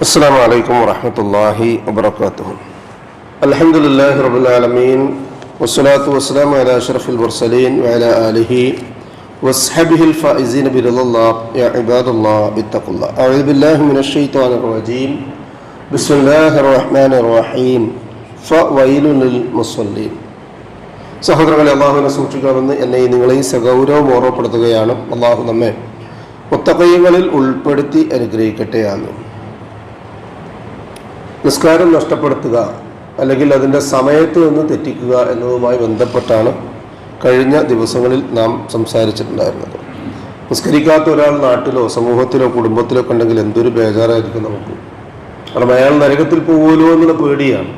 السلام عليكم ورحمة الله وبركاته. الحمد لله رب العالمين والصلاة والسلام على أشرف المرسلين وعلى آله وصحبه الفائزين برضا الله. يا عباد الله اتقوا الله. أعوذ بالله من الشيطان الرجيم. بسم الله الرحمن الرحيم. فويل للمصلين. സഹോദരങ്ങളെ, അള്ളാഹുവിനെ സൂക്ഷിക്കണമെന്ന് എന്നെയും നിങ്ങളെയും സഗൗരവം ഓർമ്മപ്പെടുത്തുകയാണ്. അള്ളാഹു നമ്മെ മുത്തഖീങ്ങളിൽ ഉൾപ്പെടുത്തി അനുഗ്രഹിക്കട്ടെ. ആമീൻ. നിസ്കാരം നഷ്ടപ്പെടുത്തുക അല്ലെങ്കിൽ അതിൻ്റെ സമയത്ത് നിന്ന് തെറ്റിക്കുക എന്നതുമായി ബന്ധപ്പെട്ടാണ് കഴിഞ്ഞ ദിവസങ്ങളിൽ നാം സംസാരിച്ചിട്ടുണ്ടായിരുന്നത്. നിസ്കരിക്കാത്ത ഒരാൾ നാട്ടിലോ സമൂഹത്തിലോ കുടുംബത്തിലോ ഉണ്ടെങ്കിൽ എന്തൊരു ബേജാറായിരിക്കും നമുക്ക്. കാരണം അയാൾ നരകത്തിൽ പോകുമല്ലോ എന്നുള്ള പേടിയാണ്.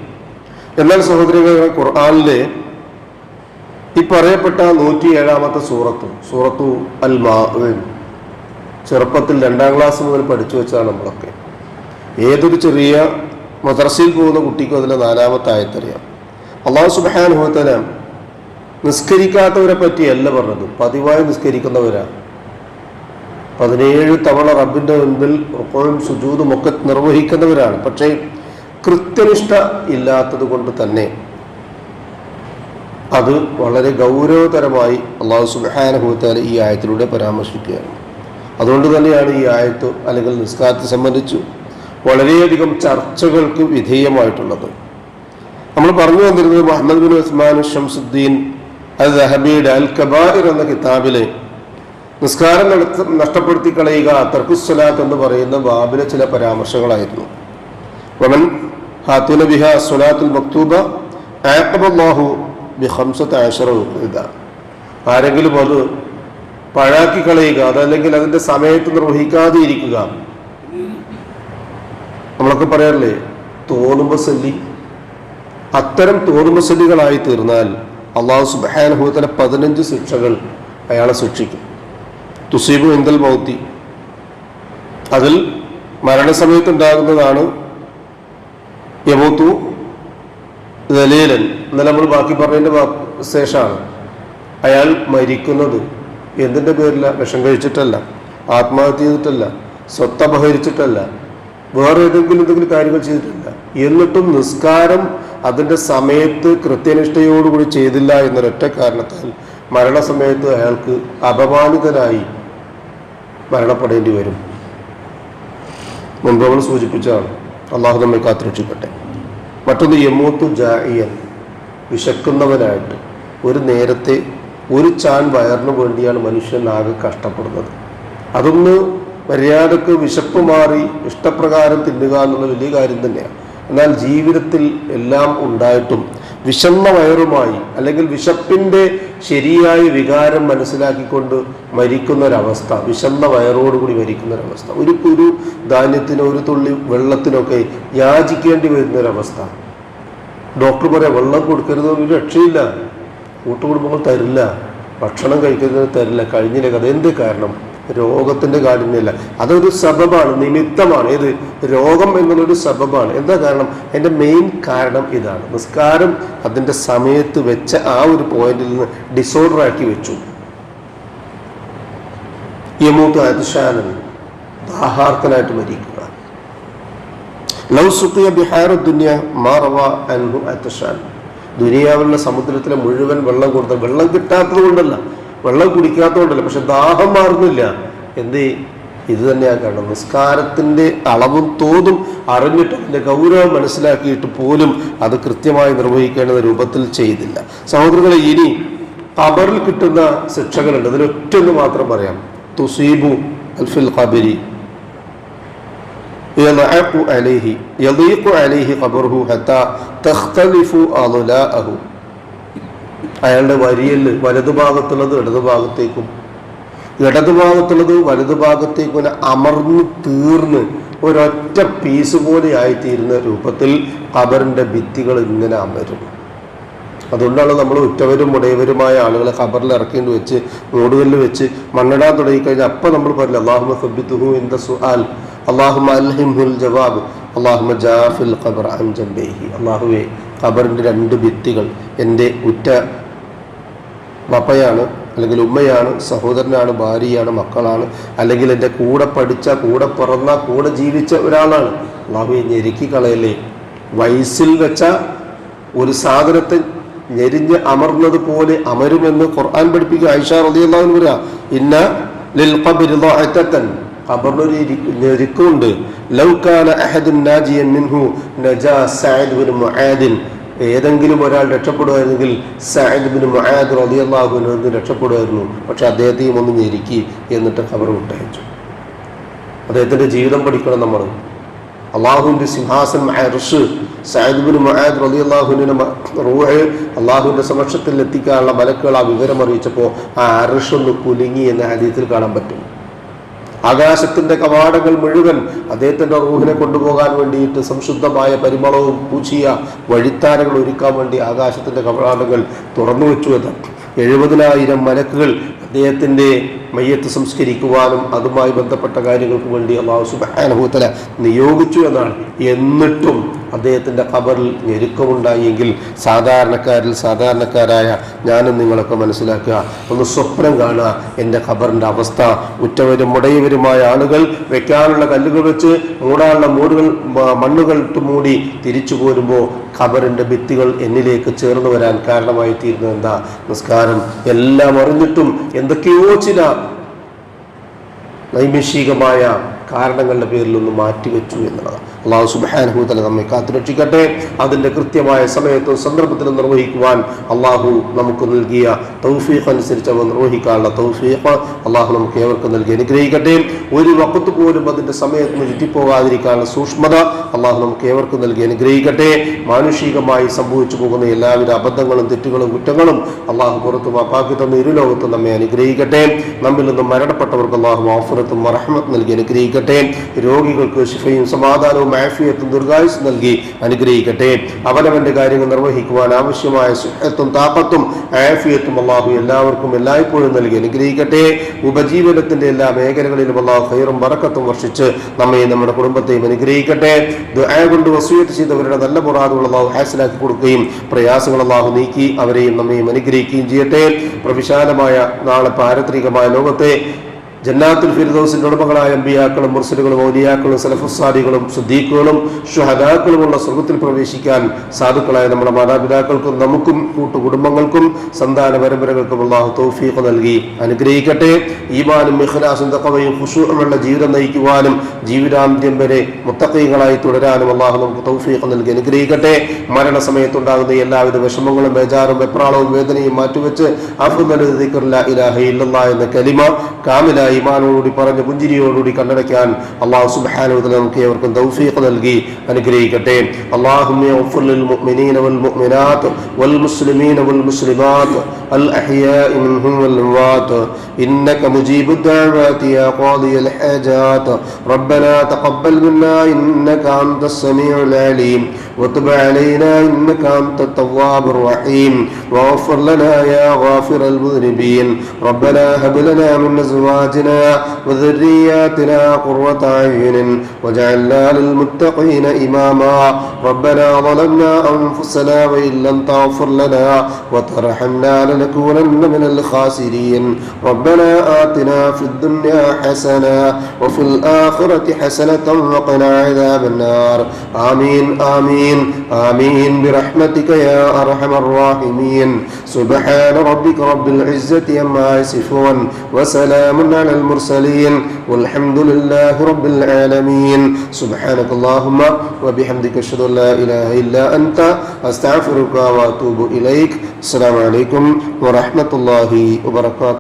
എന്നാൽ സഹോദരികളെ, ഖുർആനിലെ ഈ പറയപ്പെട്ട 107-ാമത്തെ സൂറത്തു അൽ മാഇൻ ചെറുപ്പത്തിൽ 2ാം ക്ലാസ് മുതൽ പഠിച്ചു വെച്ചാണ് നമ്മളൊക്കെ. ഏതൊരു ചെറിയ മദ്രസയിൽ പോകുന്ന കുട്ടിക്കും അതിലെ 4-ാമത്തെ ആയത്തറിയാം. അല്ലാഹു സുബ്ഹാനഹു വ തആല നിസ്കരിക്കാത്തവരെ പറ്റിയല്ല പറഞ്ഞത്, പതിവായി നിസ്കരിക്കുന്നവരാണ്. 17 തവണ റബ്ബിൻ്റെ മുൻപിൽ റുകൂഉം സുജൂദും ഒക്കെ നിർവഹിക്കുന്നവരാണ്. പക്ഷേ കൃത്യനിഷ്ഠ ഇല്ലാത്തത് കൊണ്ട് തന്നെ അത് വളരെ ഗൗരവതരമായി അല്ലാഹു സുബ്ഹാനഹു വ തആല ഈ ആയത്തിലൂടെ പരാമർശിക്കുകയാണ്. അതുകൊണ്ട് തന്നെയാണ് ഈ ആയത്ത് അല്ലെങ്കിൽ നിസ്കാരത്തെ സംബന്ധിച്ചു വളരെയധികം ചർച്ചകൾക്ക് വിധേയമായിട്ടുള്ളത്. നമ്മൾ പറഞ്ഞു വന്നിരുന്നത് മുഹമ്മദ് ബിൻ ഉസ്മാൻ ഷംസുദ്ദീൻ അൽ ദഹബിയുടെ അൽ കബായിർ എന്ന കിതാബിലെ നിസ്കാരം നഷ്ടപ്പെടുത്തി കളയുക, തർക്കുസ്സലാത്ത് എന്ന് പറയുന്ന ബാബിലെ ചില പരാമർശങ്ങളായിരുന്നു. വമൻ ഹാത്തുന ബിഹ സ്വലാത്തുൽ മക്തൂബ ആഖബല്ലാഹു ബി15 ഉഖ്ദ. ആരെങ്കിലും അത് പഴാക്കി കളയുക, അതല്ലെങ്കിൽ അതിൻ്റെ സമയത്ത് നിർവഹിക്കാതെ ഇരിക്കുക, നമ്മളൊക്കെ പറയാറില്ലേ തോന്നുമ്പസല്ലി, അത്തരം തോന്നുമ്പസല്ലികളായി തീർന്നാൽ അല്ലാഹു സുബ്ഹാനഹു വ തആല 15 ശിക്ഷകൾ അയാളെ ശിക്ഷിക്കും. തുസീബു ഇൻദൽ മൗത്തി, അതിൽ മരണസമയത്തുണ്ടാകുന്നതാണ്. യമൂത്തു ദലീലൻ, ഇന്നലെ നമ്മൾ ബാക്കി പറഞ്ഞതിൻ്റെ ശേഷമാണ്. അയാൾ മരിക്കുന്നത് എന്തിൻ്റെ പേരില? വിഷം കഴിച്ചിട്ടല്ല, ആത്മഹത്യ ചെയ്തിട്ടല്ല, സ്വത്തപഹരിച്ചിട്ടല്ല, വേറെ എന്തെങ്കിലും കാര്യങ്ങൾ ചെയ്തിട്ടില്ല. എന്നിട്ടും നിസ്കാരം അതിൻ്റെ സമയത്ത് കൃത്യനിഷ്ഠയോടുകൂടി ചെയ്തില്ല എന്നൊരൊറ്റ കാരണത്താൽ മരണസമയത്ത് അയാൾക്ക് അപമാനിതനായി മരണപ്പെടേണ്ടി വരും. മുൻപ് നമ്മൾ സൂചിപ്പിച്ചതാണ്. അള്ളാഹു നമ്മെ കാത്തുരക്ഷിക്കട്ടെ. മറ്റൊന്ന് യമൂത്തു ജാഇയൻ, വിശക്കുന്നവനായിട്ട്. ഒരു നേരത്തെ ഒരു ചാൻ വയറിന് വേണ്ടിയാണ് മനുഷ്യൻ ആകെ കഷ്ടപ്പെടുന്നത്. അതൊന്ന് മര്യാദക്ക് വിശപ്പ് മാറി ഇഷ്ടപ്രകാരം തിന്നുക എന്നുള്ള വലിയ കാര്യം തന്നെയാണ്. എന്നാൽ ജീവിതത്തിൽ എല്ലാം ഉണ്ടായിട്ടും വിശന്ന വയറുമായി അല്ലെങ്കിൽ വിശപ്പിൻ്റെ ശരിയായ വികാരം മനസ്സിലാക്കിക്കൊണ്ട് മരിക്കുന്നൊരവസ്ഥ, വിശന്ന വയറോടുകൂടി മരിക്കുന്നൊരവസ്ഥ, ഒരു കുരു ധാന്യത്തിനോ ഒരു തുള്ളി വെള്ളത്തിനൊക്കെ യാചിക്കേണ്ടി വരുന്നൊരവസ്ഥ. ഡോക്ടർ പറയാം വെള്ളം കൊടുക്കരുത്, ഒരു രക്ഷയില്ല, കൂട്ടുകുടുംബങ്ങൾ തരില്ല, ഭക്ഷണം കഴിക്കുന്നതിന് തരില്ല, കഴിഞ്ഞില്ല കഥ. എന്ത് കാരണം? രോഗത്തിൻ്റെ കാഠിന്യമല്ല, അതൊരു സബബാണ്, നിമിത്തമാണ്. ഏത് രോഗം എന്നുള്ളൊരു സബബാണ്. എന്താ കാരണം? എൻ്റെ മെയിൻ കാരണം ഇതാണ്. നിസ്കാരം അതിൻ്റെ സമയത്ത് വെച്ച ആ ഒരു പോയിന്റിൽ നിന്ന് ഡിസോർഡർ ആക്കി വെച്ചു. യമൂത്ത് അതിശാനൻ, ദാഹാർത്തനായിട്ട് മരിക്കുക. ലൗ സുഖിയ ബിഹാറു ദുനിയ മാ റവാ അൻഹു അതിശാൻ, ദുനിയാവിലുള്ള സമുദ്രത്തിലെ മുഴുവൻ വെള്ളം കൊടുത്ത, വെള്ളം കിട്ടാത്തത് കൊണ്ടല്ല, വെള്ളം കുടിക്കാത്തതുകൊണ്ടല്ല, പക്ഷെ ദാഹം മാറുന്നില്ല. എന്ത്? ഇത് തന്നെയാ കാരണം. നിസ്കാരത്തിൻ്റെ അളവും തോതും അറിഞ്ഞിട്ട് അതിൻ്റെ ഗൗരവം മനസ്സിലാക്കിയിട്ട് പോലും അത് കൃത്യമായി നിർവഹിക്കേണ്ട രൂപത്തിൽ ചെയ്തില്ല. സഹോദരങ്ങളെ, ഇനി ഖബറിൽ കിട്ടുന്ന ശിക്ഷകളുണ്ട്. അതിലൊറ്റൊന്ന് മാത്രം പറയാം. തുസീബു അൽഫിൽ ഖബരി യളീഖു അലൈഹി ഖബറുഹു ഹത്താ തഖ്തലിഫു അളലാഅഹു. അയാളുടെ വരിയല് വലതുഭാഗത്തുള്ളത് ഇടതുഭാഗത്തേക്കും ഇടതുഭാഗത്തുള്ളത് വലതുഭാഗത്തേക്കും അമർന്ന് തീർന്ന് ഒരൊറ്റ പീസ് പോലെ ആയിത്തീരുന്ന രൂപത്തിൽ ഖബറിൻ്റെ ഭിത്തികൾ ഇങ്ങനെ അമരും. അതുകൊണ്ടാണ് നമ്മൾ ഉറ്റവരും ഉടയവരുമായ ആളുകളെ ഖബറിൽ ഇറക്കേണ്ടി വെച്ച് മൂടുകല്ല് വെച്ച് മണ്ണിടാൻ തുടങ്ങിക്കഴിഞ്ഞാൽ അപ്പം നമ്മൾ പറയില്ല അല്ലാഹുമ്മ സബ്ബിത്ഹു ഇൻദ സുആൽ, അല്ലാഹുമ്മ അൽഹിംഹുൽ ജവാബ്, അല്ലാഹുമ്മ ജാഫിൽ ഖബർ അൻ ജംബൈഹി. അല്ലാഹുവേ, ഖബറിൻ്റെ 2 ഭിത്തികൾ എൻ്റെ ഉറ്റ വപ്പയാണ് അല്ലെങ്കിൽ ഉമ്മയാണ്, സഹോദരനാണ്, ഭാര്യയാണ്, മക്കളാണ്, അല്ലെങ്കിൽ എൻ്റെ കൂടെ പഠിച്ച, കൂടെ പിറന്ന, കൂടെ ജീവിച്ച ഒരാളാണ്. അള്ളാഹുവെ ഞെരുക്കി കളയല്ലേ. വയസ്സിൽ വെച്ച ഒരു സാധനത്തെ ഞെരിഞ്ഞ് അമർന്നത് പോലെ അമരുമെന്ന് ഖുർആൻ പഠിപ്പിക്കുക. ആയിഷ റളിയല്ലാഹു അൻഹ പറയാ, ഇന്ന ലിൽ ഖബ്രി ളഅതൻ, ഖബറിനൊരു ഞെരുക്കമുണ്ട്. ലൗ കാന അഹദുൻ നാജിയൻ മിൻഹു നജാ സഅദ് ഇബ്നു മുആദ്, ഏതെങ്കിലും ഒരാൾ രക്ഷപ്പെടുമായിരുന്നെങ്കിൽ സഅദ് ഇബ്നു മുആദ് റളിയല്ലാഹു അൻഹു രക്ഷപ്പെടുമായിരുന്നു. പക്ഷെ അദ്ദേഹത്തെയും ഒന്ന് ഞെരുക്കി എന്നിട്ട് ഖബർ വിട്ടയച്ചു. അദ്ദേഹത്തിന്റെ ജീവിതം പഠിക്കണം നമ്മൾ. അള്ളാഹുവിന്റെ സിംഹാസനം അർശ്, സഅദ് ഇബ്നു മുആദ് റളിയല്ലാഹു അൻഹു റൂഹ് അള്ളാഹുവിന്റെ സമക്ഷത്തിൽ എത്തിക്കാനുള്ള മലക്കുകൾ ആ വിവരം അറിയിച്ചപ്പോൾ ആ അർശ് ഒന്ന് കുലുങ്ങി എന്ന ഹദീസിൽ കാണാൻ പറ്റും. ആകാശത്തിന്റെ കവാടങ്ങൾ മുഴുവൻ അദ്ദേഹത്തിന്റെ റൂഹിനെ കൊണ്ടുപോകാൻ വേണ്ടിയിട്ട് സംശുദ്ധമായ പരിമളവും പൂച്ചിയ വഴിത്താരകൾ ഒരുക്കാൻ വേണ്ടി ആകാശത്തിന്റെ കവാടങ്ങൾ തുറന്നു വെച്ചു എന്ന്. 70,000 മലക്കുകൾ അദ്ദേഹത്തിന്റെ മയ്യത്ത് സംസ്കരിക്കുവാനും അതുമായി ബന്ധപ്പെട്ട കാര്യങ്ങൾക്ക് വേണ്ടി അല്ലാഹു സുബ്ഹാനഹു വ തആല നിയോഗിച്ചു എന്നാണ്. എന്നിട്ടും അദ്ദേഹത്തിന്റെ ഖബറിൽ ഞെരുക്കമുണ്ടായെങ്കിൽ സാധാരണക്കാരായ ഞാനും നിങ്ങളൊക്കെ മനസ്സിലാക്കുക, ഒന്ന് സ്വപ്നം കാണുക. എൻ്റെ ഖബറിന്റെ അവസ്ഥ, ഉറ്റവരും മുടയവരുമായ ആളുകൾ വെക്കാനുള്ള കല്ലുകൾ വെച്ച് മൂടാനുള്ള മണ്ണുകൾ മൂടി തിരിച്ചു പോരുമ്പോൾ ഖബറിന്റെ ഭിത്തികൾ എന്നിലേക്ക് ചേർന്ന് വരാൻ കാരണമായി തീരുന്നത് എന്താ? നിസ്കാരം. എല്ലാം അറിഞ്ഞിട്ടും എന്തൊക്കെയോ ചില നൈമിഷികമായ കാരണങ്ങളുടെ പേരിലൊന്ന് മാറ്റിവെച്ചു എന്നുള്ളതാണ്. അല്ലാഹു സുബ്ഹാനഹു വ തആല നമ്മെ കാത്തുരക്ഷിക്കട്ടെ. അതിൻ്റെ കൃത്യമായ സമയത്തും സന്ദർഭത്തിലും നിർവഹിക്കുവാൻ അള്ളാഹു നമുക്ക് നൽകിയ തൗഫീഖ് അനുസരിച്ച് അവ നിർവഹിക്കാനുള്ള തൗഫീഖ് അള്ളാഹു നമുക്ക് ഏവർക്കും നൽകി അനുഗ്രഹിക്കട്ടെ. ഒരു വഖത്ത് പോലും അതിൻ്റെ സമയത്ത് ചുറ്റിപ്പോകാതിരിക്കാനുള്ള സൂക്ഷ്മത അള്ളാഹു നമുക്ക് ഏവർക്കും നൽകി അനുഗ്രഹിക്കട്ടെ. മാനുഷികമായി സംഭവിച്ചു പോകുന്ന എല്ലാവിധ അബദ്ധങ്ങളും തെറ്റുകളും കുറ്റങ്ങളും അള്ളാഹു പുറത്തു മാപ്പാക്കി തന്ന ഇരുലോകത്തും നമ്മെ അനുഗ്രഹിക്കട്ടെ. നമ്മിൽ നിന്നും മരണപ്പെട്ടവർക്ക് അള്ളാഹു മഗ്ഫിറത്തും റഹ്മത്തും നൽകി അനുഗ്രഹിക്കട്ടെ. രോഗികൾക്ക് ശിഫയും സമാധാനവും ആഫിയത്തും ദീർഘായുസ്സ് നൽകി അനുഗ്രഹിക്കട്ടെ. അവനവന്റെ കാര്യങ്ങൾ നിർവഹിക്കുവാൻ ആവശ്യമായ സുഹത്തും താഖത്തും ആഫിയത്തും അള്ളാഹു എല്ലാവർക്കും എല്ലായ്പ്പോഴും നൽകി അനുഗ്രഹിക്കട്ടെ. ഉപജീവനത്തിന്റെ എല്ലാ മേഖലകളിലും അള്ളാഹു ഖൈറും ബറക്കത്തും വർഷിച്ച് നമ്മയും നമ്മുടെ കുടുംബത്തെയും അനുഗ്രഹിക്കട്ടെ. ദുആ കൊണ്ട് വസിയത്ത് ചെയ്തവരുടെ നല്ല മുറാദുകൾ അള്ളാഹു ഹാസിലാക്കി കൊടുക്കുകയും പ്രയാസങ്ങൾ അള്ളാഹു നീക്കി അവരെയും നമ്മയും അനുഗ്രഹിക്കുകയും ചെയ്യട്ടെ. പ്രവിശാലമായ നാളെ പാരത്രികമായ ലോകത്തെ ജന്നാത്തുൽ ഫിർദൗസിന്റെ ഉടമകളായ അമ്പിയാക്കളും മുർസലുകളും ഔലിയാക്കളും സലഫുസ് സാലിഹുകളും സിദ്ദീഖുകളും ശുഹദാക്കളുമുള്ള സ്വർഗ്ഗത്തിൽ പ്രവേശിക്കാൻ സാധുക്കളായ നമ്മുടെ മാതാപിതാക്കൾക്കും നമുക്കും കൂട്ടുകുടുംബങ്ങൾക്കും സന്താന പരമ്പരകൾക്കും അല്ലാഹു തൗഫീഖ് നൽകി അനുഗ്രഹിക്കട്ടെ. ഈമാനും ഇഖ്ലാസും തഖ്വയും ഖുശൂഉമുള്ള ജീവിതം നയിക്കുവാനും ജീവിതാന്ത്യം വരെ മുത്തഖീകളായി തുടരാനും അല്ലാഹു നമുക്ക് തൗഫീഖ് നൽകി അനുഗ്രഹിക്കട്ടെ. മരണസമയത്തുണ്ടാകുന്ന എല്ലാവിധ വിഷമങ്ങളും ബേജാറും വെപ്രാളവും വേദനയും മാറ്റിവെച്ച് അഫ്ദലു ദിക്ർ ലാ ഇലാഹ ഇല്ലല്ലാഹ് എന്ന കലിമ കാമിലായി ഈമാനോടുകൂടി പറഞ്ഞ പുഞ്ചിരിയോടുകൂടി കണ്ണടയ്ക്കാൻ അല്ലാഹു സുബ്ഹാനഹു വ തആല നമുക്ക് ഏവർക്കും തൗഫീഖ് നൽകി അനുഗ്രഹിക്കട്ടെ. അല്ലാഹുമ്മ ഗ്ഫിർ ലിൽ മുഅ്മിനീന വൽ മുഅ്മിനാത്ത് വൽ മുസ്ലിമീന വൽ മുസ്ലിമാത്ത് അൽ അഹ്യാഇ മിൻഹും വൽ അംവാത്ത് ഇന്നക മുജീബുദ് ദഅവാതി യാ ഖാദിയൽ ഹാജാത്ത് റബ്ബനാ തഖബ്ബൽ മിന്നാ ഇന്നക അൻതസ് സമീഉൽ അലീം വതുബ് അലൈനാ ഇന്നക അൻതത് തവ്വാബുർ റഹീം വഗ്ഫിർ ലനാ യാ ഗാഫിറൽ മുദ്നിബീൻ റബ്ബനാ ഹബ് ലനാ മിൻ أزواجنا وذرياتنا قرة أعين واجعلنا للمتقين إماما ربنا ظلمنا أنفسنا وإن لم تغفر لنا وترحمنا لنكونن من الخاسرين ربنا آتنا في الدنيا حسنة وفي الآخرة حسنة وقنا عذاب النار آمين آمين آمين برحمتك يا أرحم الراحمين سبحان ربك رب العزة عما يصفون وسلام على المرسلين والحمد لله رب العالمين سبحانك اللهم وبحمدك أشهد أن لا إله إلا أنت أستغفرك وأتوب إليك السلام عليكم ورحمة الله وبركاته.